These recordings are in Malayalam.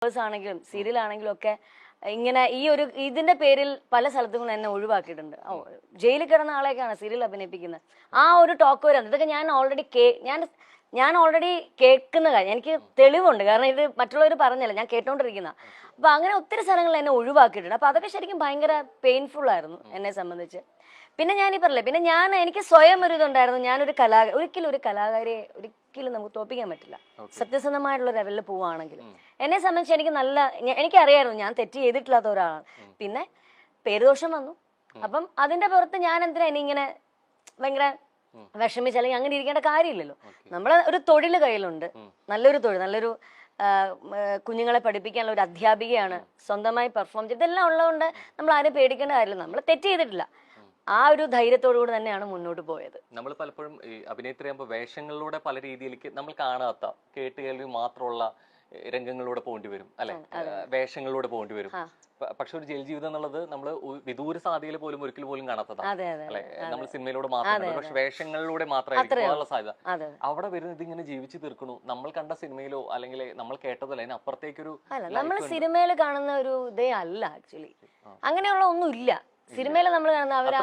ആണെങ്കിലും സീരിയലാണെങ്കിലും ഒക്കെ ഇങ്ങനെ ഈ ഒരു ഇതിന്റെ പേരിൽ പല സ്ഥലത്തും എന്നെ ഒഴിവാക്കിയിട്ടുണ്ട്. ജയിലിൽ കിടന്ന ആളെയൊക്കെയാണ് സീരിയൽ അഭിനയിപ്പിക്കുന്നത്. ആ ഒരു ടോക്ക് വരാം. ഇതൊക്കെ ഞാൻ ഓൾറെഡി കേൾക്കുന്ന കാര്യം, എനിക്ക് തെളിവുണ്ട്. കാരണം ഇത് മറ്റുള്ളവർ പറഞ്ഞല്ല, ഞാൻ കേട്ടോണ്ടിരിക്കുന്ന. അപ്പൊ അങ്ങനെ ഒത്തിരി സ്ഥലങ്ങളിൽ എന്നെ ഒഴിവാക്കിയിട്ടുണ്ട്. അപ്പൊ അതൊക്കെ ശരിക്കും ഭയങ്കര പെയിൻഫുൾ ആയിരുന്നു എന്നെ സംബന്ധിച്ച്. പിന്നെ ഞാനീ പറഞ്ഞില്ലേ, പിന്നെ എനിക്ക് സ്വയം ഒരു ഇതുണ്ടായിരുന്നു, ഞാനൊരു ഒരിക്കലും ഒരു കലാകാരിയെ ഒരിക്കലും നമുക്ക് തോപ്പിക്കാൻ പറ്റില്ല, സത്യസന്ധമായിട്ടുള്ള ലെവലിൽ പോവുകയാണെങ്കിൽ. എന്നെ സംബന്ധിച്ച് എനിക്കറിയായിരുന്നു ഞാൻ തെറ്റ് ചെയ്തിട്ടില്ലാത്ത ഒരാളാണ്. പിന്നെ പേരുദോഷം വന്നു. അപ്പം അതിന്റെ പുറത്ത് ഞാൻ എന്തിനാ ഇനിയിങ്ങനെ ഭയങ്കര വിഷമിച്ച് അല്ലെങ്കിൽ അങ്ങനെ ഇരിക്കേണ്ട കാര്യമില്ലല്ലോ. നമ്മളെ ഒരു തൊഴിൽ കയ്യിലുണ്ട്, നല്ലൊരു തൊഴിൽ, നല്ലൊരു കുഞ്ഞുങ്ങളെ പഠിപ്പിക്കാനുള്ള ഒരു അധ്യാപികയാണ്, സ്വന്തമായി പെർഫോം ചെയ്ത് ഇതെല്ലാം ഉള്ളതുകൊണ്ട് നമ്മൾ ആരും പേടിക്കേണ്ട കാര്യമില്ല. നമ്മൾ തെറ്റ് ചെയ്തിട്ടില്ല. ആ ഒരു ധൈര്യത്തോടുകൂടി തന്നെയാണ് മുന്നോട്ട് പോയത്. നമ്മൾ പലപ്പോഴും അഭിനേത്രിയാകുമ്പോൾ വേഷങ്ങളിലൂടെ പല രീതിയിലേക്ക് നമ്മൾ കാണാത്ത കേട്ടുകേൾവി മാത്രമുള്ള രംഗങ്ങളിലൂടെ പോകേണ്ടി വരും, അല്ലെ? വേഷങ്ങളിലൂടെ പോകേണ്ടി വരും. പക്ഷെ ഒരു ജയിൽ ജീവിതം എന്നുള്ളത് നമ്മൾ വിദൂര സാധ്യതയിൽ പോലും ഒരിക്കൽ പോലും കാണാത്തതാണ്, അല്ലെ? നമ്മൾ സിനിമയിലൂടെ മാത്രം, പക്ഷെ വേഷങ്ങളിലൂടെ മാത്രമേ സാധ്യത. അവിടെ വരുന്നത് ഇതിങ്ങനെ ജീവിച്ചു തീർക്കണു. നമ്മൾ കണ്ട സിനിമയിലോ അല്ലെങ്കിൽ നമ്മൾ കേട്ടതല്ല, അതിന് അപ്പുറത്തേക്കൊരു നമ്മൾ സിനിമയിൽ കാണുന്ന ഒരു ഇതേ അല്ല ആക്ച്വലി. അങ്ങനെയുള്ള ഒന്നും ഇല്ല സിനിമയിൽ. നമ്മൾ കാണുന്ന അവരെ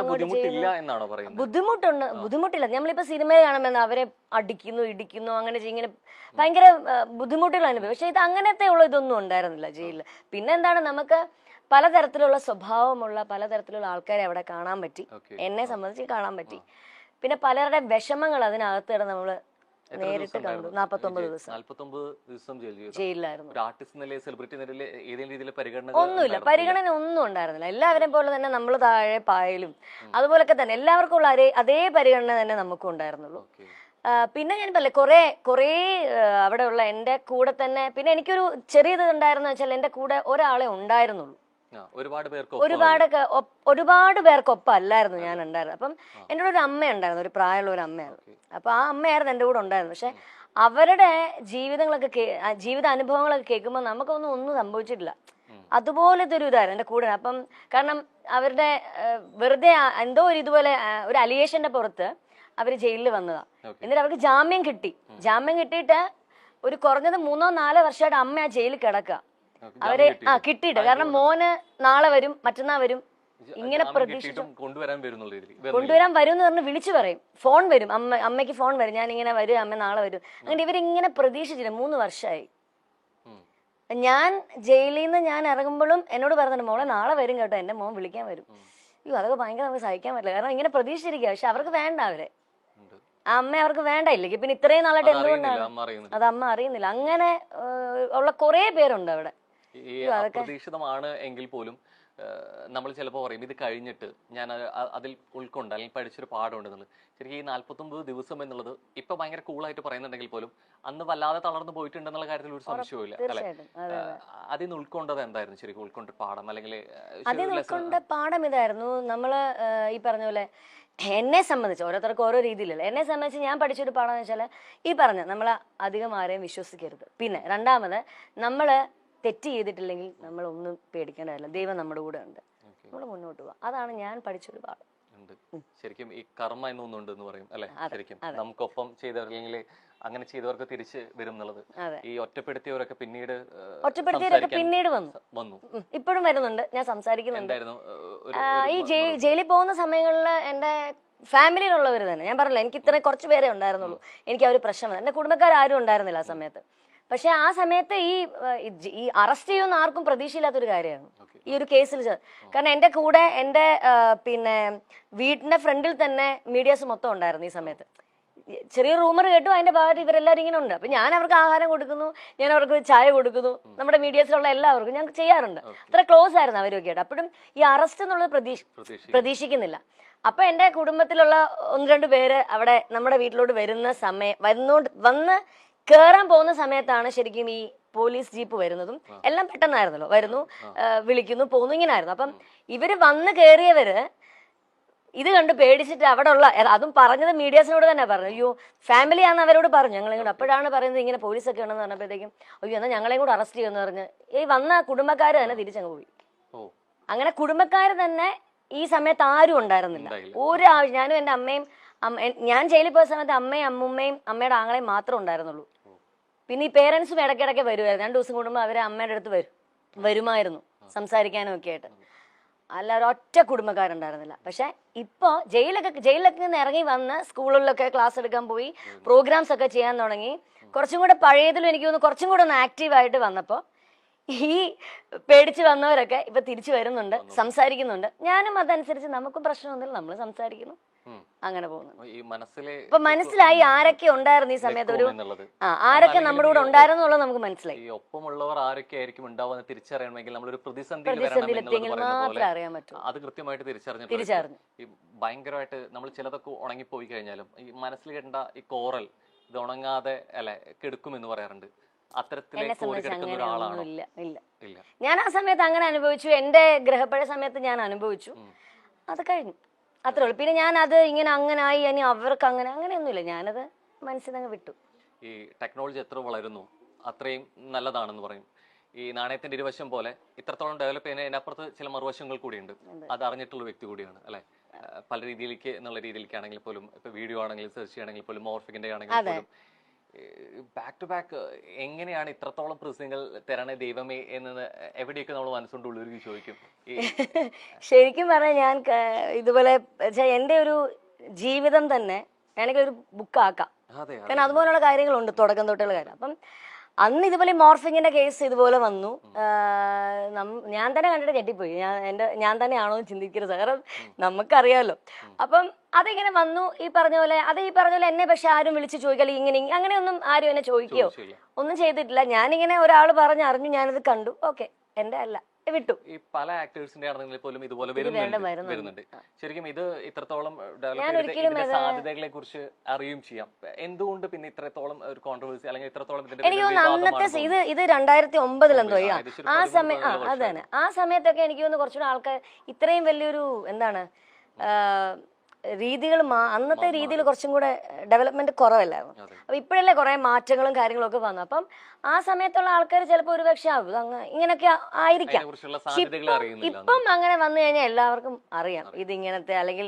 ബുദ്ധിമുട്ടില്ല. നമ്മളിപ്പോ സിനിമയിൽ കാണുമ്പോൾ അവരെ അടിക്കുന്നു, ഇടിക്കുന്നു, അങ്ങനെ ഇങ്ങനെ ഭയങ്കര ബുദ്ധിമുട്ടുള്ള അനുഭവം. പക്ഷെ ഇത് അങ്ങനത്തെ ഉള്ള ഇതൊന്നും ഉണ്ടായിരുന്നില്ല ജയിലിൽ. പിന്നെ എന്താണ്, നമുക്ക് പലതരത്തിലുള്ള സ്വഭാവമുള്ള പലതരത്തിലുള്ള ആൾക്കാരെ അവിടെ കാണാൻ പറ്റി. എന്നെ സംബന്ധിച്ച് കാണാൻ പറ്റി. പിന്നെ പലരുടെ വിഷമങ്ങൾ അതിനകത്ത് നമ്മള് നേരിട്ട് കണ്ടു. 49 ദിവസം ജയിലിലായിരുന്നു. ഒന്നുമില്ല, പരിഗണന ഒന്നും ഉണ്ടായിരുന്നില്ല. എല്ലാവരെയും പോലെ തന്നെ നമ്മൾ താഴെ പായലും അതുപോലൊക്കെ തന്നെ എല്ലാവർക്കും ഉള്ള അതേ പരിഗണന തന്നെ നമുക്കും ഉണ്ടായിരുന്നുള്ളൂ. പിന്നെ ഞാൻ പറയില്ലേ, കുറേ അവിടെയുള്ള എൻ്റെ കൂടെ തന്നെ, പിന്നെ എനിക്കൊരു ചെറിയത് ഉണ്ടായിരുന്നു വെച്ചാൽ എൻ്റെ കൂടെ ഒരാളെ ഉണ്ടായിരുന്നുള്ളൂ. ഒരുപാട് പേർക്കൊപ്പം അല്ലായിരുന്നു ഞാൻ ഉണ്ടായിരുന്നത്. അപ്പം എൻ്റെ കൂടെ ഒരു അമ്മ ഉണ്ടായിരുന്നു, ഒരു പ്രായമുള്ള ഒരു അമ്മയായിരുന്നു. അപ്പൊ ആ അമ്മയായിരുന്നു എൻ്റെ കൂടെ ഉണ്ടായിരുന്നു. പക്ഷെ അവരുടെ ജീവിത അനുഭവങ്ങളൊക്കെ കേൾക്കുമ്പോൾ ഒന്നും സംഭവിച്ചിട്ടില്ല. അതുപോലത്തെ ഒരു ഇതായിരുന്നു എൻ്റെ കൂടെ. അപ്പം കാരണം അവരുടെ വെറുതെ എന്തോ ഒരു ഇതുപോലെ ഒരു അലിഗേഷന്റെ പുറത്ത് അവര് ജയിലിൽ വന്നതാ. എന്നിട്ട് അവർക്ക് ജാമ്യം കിട്ടിയിട്ട് ഒരു കുറഞ്ഞത് 3-4 വർഷമായിട്ട് അമ്മ ആ ജയിലിൽ കിടക്കുക. അവരെ കിട്ടിയിട്ട്, കാരണം മോന് നാളെ വരും, മറ്റന്നാൾ വരും, ഇങ്ങനെ പ്രതീക്ഷിച്ചു കൊണ്ടുവരാൻ വരും എന്ന് പറഞ്ഞ് വിളിച്ചു പറയും. ഫോൺ വരും, അമ്മയ്ക്ക് ഫോൺ വരും, ഞാൻ ഇങ്ങനെ വരും, അമ്മ നാളെ വരും. അങ്ങനെ ഇവരിങ്ങനെ പ്രതീക്ഷിച്ചില്ല. 3 വർഷമായി. ഞാൻ ജയിലിൽ നിന്ന് ഞാൻ ഇറങ്ങുമ്പോഴും എന്നോട് പറഞ്ഞിട്ട്, മോളെ നാളെ വരും കേട്ടോ, എന്റെ മോൻ വിളിക്കാൻ വരും. അതൊക്കെ ഭയങ്കര നമുക്ക് സഹിക്കാൻ പറ്റില്ല. കാരണം ഇങ്ങനെ പ്രതീക്ഷിച്ചിരിക്കുക. പക്ഷെ അവർക്ക് വേണ്ട, ആ അമ്മ അവർക്ക് വേണ്ട. ഇല്ലെങ്കിൽ പിന്നെ ഇത്രയും നാളായിട്ട് എന്തുകൊണ്ടാണ് അത് അമ്മ അറിയുന്നില്ല. അങ്ങനെ ഉള്ള കുറെ പേരുണ്ട് അവിടെ. അപ്രതീക്ഷിതമാണ് എങ്കിൽ പോലും നമ്മൾ ചിലപ്പോൾ പറയും ഇത് കഴിഞ്ഞിട്ട് ഞാൻ അതിൽ ഉൾക്കൊണ്ട് അല്ലെങ്കിൽ പഠിച്ചൊരു പാഠമുണ്ടെന്നുള്ളത്. ശരിക്കും ഈ 49 ദിവസം എന്നുള്ളത് ഇപ്പൊ ഭയങ്കര കൂളായിട്ട് പറയുന്നുണ്ടെങ്കിൽ പോലും അന്ന് വല്ലാതെ തളർന്നു പോയിട്ടുണ്ടെന്നുള്ള കാര്യത്തിൽ ഒരു സംശയവും ഇല്ല, അല്ലെ? അതിൽ നിന്ന് ഉൾക്കൊണ്ടത് എന്തായിരുന്നു ശരിക്കും ഉൾക്കൊണ്ട പാഠം? അല്ലെങ്കിൽ അതിൽ ഉൾക്കൊണ്ട പാഠം ഇതായിരുന്നു, നമ്മള് ഈ പറഞ്ഞ പോലെ എന്നെ സംബന്ധിച്ച് ഓരോരുത്തർക്ക് ഓരോ രീതിയിലല്ല. എന്നെ സംബന്ധിച്ച് ഞാൻ പഠിച്ചൊരു പാഠം എന്ന് വെച്ചാൽ ഈ പറഞ്ഞ നമ്മൾ അധികം ആരെയും വിശ്വസിക്കരുത്. പിന്നെ രണ്ടാമത്, നമ്മള് തെറ്റ് ചെയ്തിട്ടില്ലെങ്കിൽ നമ്മൾ ഒന്നും പേടിക്കേണ്ടതല്ല, ദൈവം നമ്മുടെ കൂടെ ഉണ്ട്, നമ്മൾ മുന്നോട്ട് പോവാം. അതാണ് ഞാൻ പഠിച്ചൊരു പാഠം. ശരിക്കും ഈ കർമ്മ എന്നൊന്നുണ്ട് എന്ന് പറയും, അല്ലെ? ശരിക്കും നമുക്കൊപ്പം ചെയ്തവരില്ലെങ്കിൽ അങ്ങനെ ചെയ്തവർക്ക് തിരിച്ച് വരും എന്നുള്ളത്. ഈ ഒറ്റപ്പെടുത്തിയവരൊക്കെ പിന്നീട് വന്നു, ഇപ്പോഴും വരുന്നുണ്ട്. ഞാൻ സംസാരിക്കുന്നുണ്ട്. ഈ ജയിലിൽ പോകുന്ന സമയങ്ങളിൽ എന്റെ ഫാമിലിയിലുള്ളവർ തന്നെ, ഞാൻ പറഞ്ഞില്ല എനിക്ക് ഇത്ര കുറച്ച് പേരെ ഉണ്ടായിരുന്നുള്ളൂ, എനിക്ക് ആ ഒരു പ്രശ്നം. എന്റെ കുടുംബക്കാരും ഉണ്ടായിരുന്നില്ല ആ സമയത്ത്. പക്ഷെ ആ സമയത്ത് ഈ അറസ്റ്റ് ചെയ്യുന്ന ആർക്കും പ്രതീക്ഷയില്ലാത്തൊരു കാര്യമാണ് ഈ ഒരു കേസിൽ. കാരണം എന്റെ കൂടെ എന്റെ പിന്നെ വീടിന്റെ ഫ്രണ്ടിൽ തന്നെ മീഡിയാസ് മൊത്തം ഉണ്ടായിരുന്നു ഈ സമയത്ത്. ചെറിയ റൂമർ കേട്ടു, അതിന്റെ ഭാഗത്ത് ഇവരെല്ലാവരും ഇങ്ങനെ ഉണ്ട്. അപ്പൊ ഞാൻ അവർക്ക് ആഹാരം കൊടുക്കുന്നു, ഞാൻ അവർക്ക് ചായ കൊടുക്കുന്നു, നമ്മുടെ മീഡിയാസിലുള്ള എല്ലാവർക്കും ഞാൻ ചെയ്യാറുണ്ട്. അത്ര ക്ലോസ് ആയിരുന്നു അവരൊക്കെ ആയിട്ട്. അപ്പോഴും ഈ അറസ്റ്റ് എന്നുള്ളത് പ്രതീക്ഷിക്കുന്നില്ല. അപ്പൊ എന്റെ കുടുംബത്തിലുള്ള 1-2 പേര് അവിടെ നമ്മുടെ വീട്ടിലോട്ട് വന്ന് കേറാൻ പോകുന്ന സമയത്താണ് ശരിക്കും ഈ പോലീസ് ജീപ്പ് വരുന്നതും. എല്ലാം പെട്ടെന്നായിരുന്നല്ലോ, വരുന്നു, വിളിക്കുന്നു, പോകുന്നു, ഇങ്ങനെ ആയിരുന്നു. അപ്പം ഇവര് വന്ന് കയറിയവര് ഇത് കണ്ട് പേടിച്ചിട്ട് അവിടെ ഉള്ള, അതും പറഞ്ഞത് മീഡിയാസിനോട് തന്നെ പറഞ്ഞു. അയ്യോ ഫാമിലിയാന്ന് അവരോട് പറഞ്ഞു ഞങ്ങളെയും. അപ്പോഴാണ് പറയുന്നത് ഇങ്ങനെ പോലീസൊക്കെ ഉണ്ടെന്ന് പറഞ്ഞപ്പോഴത്തേക്കും അയ്യോ എന്നാൽ ഞങ്ങളെയും കൂടെ അറസ്റ്റ് ചെയ്യുമെന്ന് പറഞ്ഞ് ഈ വന്ന കുടുംബക്കാര് തന്നെ തിരിച്ചങ്ങ് പോയി. അങ്ങനെ കുടുംബക്കാര് തന്നെ ഈ സമയത്ത് ആരും ഉണ്ടായിരുന്നില്ല. ഞാനും എൻ്റെ അമ്മയും, ഞാൻ ജയിലിൽ പോയ സമയത്ത് അമ്മയും അമ്മൂമ്മയും അമ്മയുടെ ആങ്ങളെയും മാത്രമേ ഉണ്ടായിരുന്നുള്ളൂ. പിന്നെ ഈ പേരൻസും ഇടയ്ക്കിടയ്ക്ക് വരുമായിരുന്നു. 2 ദിവസം കൂടുമ്പോൾ അവരെ അമ്മയുടെ അടുത്ത് വരുമായിരുന്നു സംസാരിക്കാനും ഒക്കെ ആയിട്ട്. അല്ല ഒരൊറ്റ കുടുംബക്കാരുണ്ടായിരുന്നില്ല. പക്ഷെ ഇപ്പൊ ജയിലൊക്കെ നിന്ന് ഇറങ്ങി വന്ന് സ്കൂളുകളിലൊക്കെ ക്ലാസ് എടുക്കാൻ പോയി പ്രോഗ്രാംസ് ഒക്കെ ചെയ്യാൻ തുടങ്ങി. കുറച്ചും കൂടെ പഴയതിലും എനിക്ക് തോന്നുന്നു കുറച്ചും കൂടെ ഒന്ന് ആക്റ്റീവായിട്ട് വന്നപ്പോൾ ഈ പേടിച്ച് വന്നവരൊക്കെ ഇപ്പൊ തിരിച്ചു വരുന്നുണ്ട്, സംസാരിക്കുന്നുണ്ട്. ഞാനും അതനുസരിച്ച് നമുക്കും പ്രശ്നമൊന്നുമില്ല, നമ്മൾ സംസാരിക്കുന്നു, അങ്ങനെ പോകുന്നു. ഇപ്പൊ മനസ്സിലായി ആരൊക്കെ ഉണ്ടായിരുന്നു ഈ സമയത്ത്, ആരൊക്കെ നമ്മുടെ കൂടെ ഉണ്ടായിരുന്നു എന്നുള്ളത് നമുക്ക് മനസ്സിലായി. ഈ ഒപ്പമുള്ളവർ ആരൊക്കെ ആയിരിക്കും ഉണ്ടാവുന്ന തിരിച്ചറിയണമെങ്കിൽ നമ്മളൊരു പ്രതിസന്ധിയിലെത്തിയെങ്കിൽ മാത്രമേ അറിയാൻ പറ്റൂ. അത് കൃത്യമായിട്ട് തിരിച്ചറിഞ്ഞു. ഈ ഭയങ്കരമായിട്ട് നമ്മൾ ചിലതൊക്കെ ഉണങ്ങിപ്പോയി കഴിഞ്ഞാലും ഈ മനസ്സിൽ കേട്ട ഈ കോറൽ ഇത് ഉണങ്ങാതെ കെടുക്കുമെന്ന് പറയാറുണ്ട്. ഇല്ല, ഞാൻ ആ സമയത്ത് അങ്ങനെ അനുഭവിച്ചു. എന്റെ ഗ്രഹപ്പഴ സമയത്ത് ഞാൻ അനുഭവിച്ചു, അത് കഴിഞ്ഞു, അത്രേ ഉള്ളൂ. പിന്നെ ഞാൻ അത് ഇങ്ങനെ അങ്ങനെ ആയി, ഇനി അവർക്ക് അങ്ങനെയൊന്നുമില്ല, ഞാനത് മനസ്സിൽ നിന്ന് വിട്ടു. ഈ ടെക്നോളജി എത്ര വളരുന്നു അത്രയും നല്ലതാണെന്ന് പറയും. ഈ നാണയത്തിന്റെ ഇരുവശം പോലെ ഇത്രത്തോളം ഡെവലപ്പ് ചെയ്യുന്നതിനപ്പുറത്ത് ചില മറുവശങ്ങൾ കൂടിയുണ്ട്. അത് അറിഞ്ഞിട്ടുള്ള വ്യക്തി കൂടിയാണ് അല്ലെ. പല രീതിയിലേക്ക് എന്നുള്ള രീതിയിലേക്കാണെങ്കിൽ പോലും, ഇപ്പൊ വീഡിയോ ആണെങ്കിലും സെർച്ച് ചെയ്യണമെങ്കിൽ പോലും, മോർഫിക്കിന്റെ ആണെങ്കിൽ പോലും ബാക്ക് ടു ബാക്ക് എങ്ങനെയാണ് ഇത്രത്തോളം പ്രശ്നങ്ങൾ തരണേ ദൈവമേ എന്നത് എവിടെയൊക്കെ നമ്മൾ മനസ്സുകൊണ്ട് ഉള്ളൊരു ചോദിക്കും. ശരിക്കും പറഞ്ഞാൽ ഞാൻ ഇതുപോലെ എന്റെ ഒരു ജീവിതം തന്നെ വേണമെങ്കിൽ ഒരു ബുക്കാക്കാം. കാരണം അതുപോലുള്ള കാര്യങ്ങളുണ്ട്, തുടക്കം തൊട്ടുള്ള കാര്യം. അപ്പം അന്ന് ഇതുപോലെ മോർഫിങ്ങിന്റെ കേസ് ഇതുപോലെ വന്നു. ഞാൻ തന്നെ കണ്ടിട്ട് ഞെട്ടിപ്പോയി. ഞാൻ തന്നെയാണോ എന്ന് ചിന്തിക്കരുത്, കാരണം നമുക്കറിയാമല്ലോ. അപ്പം അതിങ്ങനെ വന്നു. ഈ പറഞ്ഞ പോലെ എന്നെ പക്ഷെ ആരും വിളിച്ച് ചോദിക്കാല് ഇങ്ങനെ അങ്ങനെയൊന്നും ആരും എന്നെ ചോദിക്കുകയോ ഒന്നും ചെയ്തിട്ടില്ല. ഞാനിങ്ങനെ ഒരാൾ പറഞ്ഞറിഞ്ഞു, ഞാനത് കണ്ടു, ഓക്കെ, എന്റെ അല്ല, വിട്ടു. ഈ പല ആക്ടേഴ്സിന്റെ ആണെങ്കിൽ പോലും ഇതുപോലെ വരുന്നുണ്ട്. ശരിക്കും ഇത് ഇത്രത്തോളം സാധ്യതകളെ കുറിച്ച് അറിയുകയും ചെയ്യാം. എന്തുകൊണ്ട് പിന്നെ ഇത്രത്തോളം ഒരു കോൺട്രവേഴ്സി അല്ലെങ്കിൽ ഇത്രത്തോളം എനിക്ക് തോന്നുന്നു അന്നത്തെ ഇത് 2009 എന്തോ ആ സമയം, അതന്നെ ആ സമയത്തൊക്കെ എനിക്ക് തോന്നുന്നു കുറച്ചുകൂടെ ആൾക്കാർ ഇത്രയും വലിയൊരു എന്താണ് രീതികൾ അന്നത്തെ രീതിയിൽ കുറച്ചും കൂടെ ഡെവലപ്മെന്റ് കുറവല്ലായിരുന്നു. അപ്പൊ ഇപ്പോഴല്ലേ കുറെ മാറ്റങ്ങളും കാര്യങ്ങളും ഒക്കെ വന്നു. അപ്പം ആ സമയത്തുള്ള ആൾക്കാർ ചിലപ്പോൾ ഒരു പക്ഷെ ഇങ്ങനൊക്കെ ആയിരിക്കാം. ഇപ്പം അങ്ങനെ വന്നു കഴിഞ്ഞാൽ എല്ലാവർക്കും അറിയാം ഇതിങ്ങനത്തെ, അല്ലെങ്കിൽ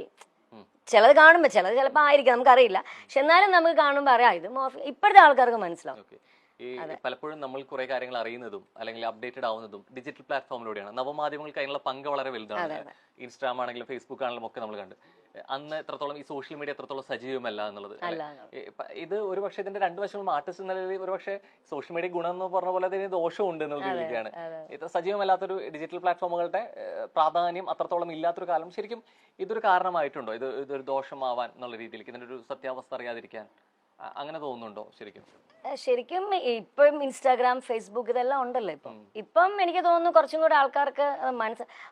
ചിലത് കാണുമ്പോ ചിലപ്പോ ആയിരിക്കാം, നമുക്കറിയില്ല. പക്ഷെ എന്നാലും നമുക്ക് കാണുമ്പോ അറിയാം ഇത് ഇപ്പോഴത്തെ ആൾക്കാർക്ക് മനസ്സിലാവും. ഈ പലപ്പോഴും നമ്മൾ കുറെ കാര്യങ്ങൾ അറിയുന്നതും അല്ലെങ്കിൽ അപ്ഡേറ്റഡ് ആവുന്നതും ഡിജിറ്റൽ പ്ലാറ്റ്ഫോമിലൂടെയാണ്. നവമാധ്യമങ്ങൾക്ക് അതിനുള്ള പങ്ക് വളരെ വലുതാണ്. ഇൻസ്റ്റാഗ്രാം ആണെങ്കിലും ഫേസ്ബുക്ക് ആണെങ്കിലും ഒക്കെ നമ്മൾ കണ്ട് അന്ന് എത്രത്തോളം ഈ സോഷ്യൽ മീഡിയ എത്രത്തോളം സജീവമല്ല എന്നുള്ളത്. ഇത് ഒരു പക്ഷേ ഇതിന്റെ 2 വശങ്ങളും ആർട്ടിസ്റ്റ് എന്ന നിലയിൽ ഒരു പക്ഷേ സോഷ്യൽ മീഡിയ ഗുണം എന്ന് പറഞ്ഞ പോലെ അതിന് ദോഷവും ഉണ്ട് എന്നുള്ള രീതിയാണ്. ഇത് സജീവമല്ലാത്തൊരു ഡിജിറ്റൽ പ്ലാറ്റ്ഫോമുകളുടെ പ്രാധാന്യം അത്രത്തോളം ഇല്ലാത്തൊരു കാലം ശരിക്കും ഇതൊരു കാരണമായിട്ടുണ്ടോ? ഇതൊരു ദോഷമാവാൻ എന്നുള്ള രീതിയിലേക്ക് ഇതിന്റെ ഒരു സത്യാവസ്ഥ അറിയാതിരിക്കാൻ അങ്ങനെ തോന്നുന്നുണ്ടോ? ശരിക്കും ഇപ്പം ഇൻസ്റ്റാഗ്രാം, ഫേസ്ബുക്ക് ഇതെല്ലാം ഉണ്ടല്ലോ ഇപ്പം എനിക്ക് തോന്നുന്നു കുറച്ചും കൂടെ ആൾക്കാർക്ക്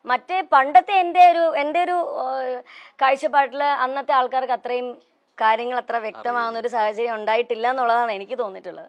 മറ്റേ പണ്ടത്തെ എന്റെ ഒരു കാഴ്ചപ്പാട്ടില് അന്നത്തെ ആൾക്കാർക്ക് അത്രയും കാര്യങ്ങൾ അത്ര വ്യക്തമാകുന്ന ഒരു സാഹചര്യം ഉണ്ടായിട്ടില്ല എന്നുള്ളതാണ് എനിക്ക് തോന്നിയിട്ടുള്ളത്.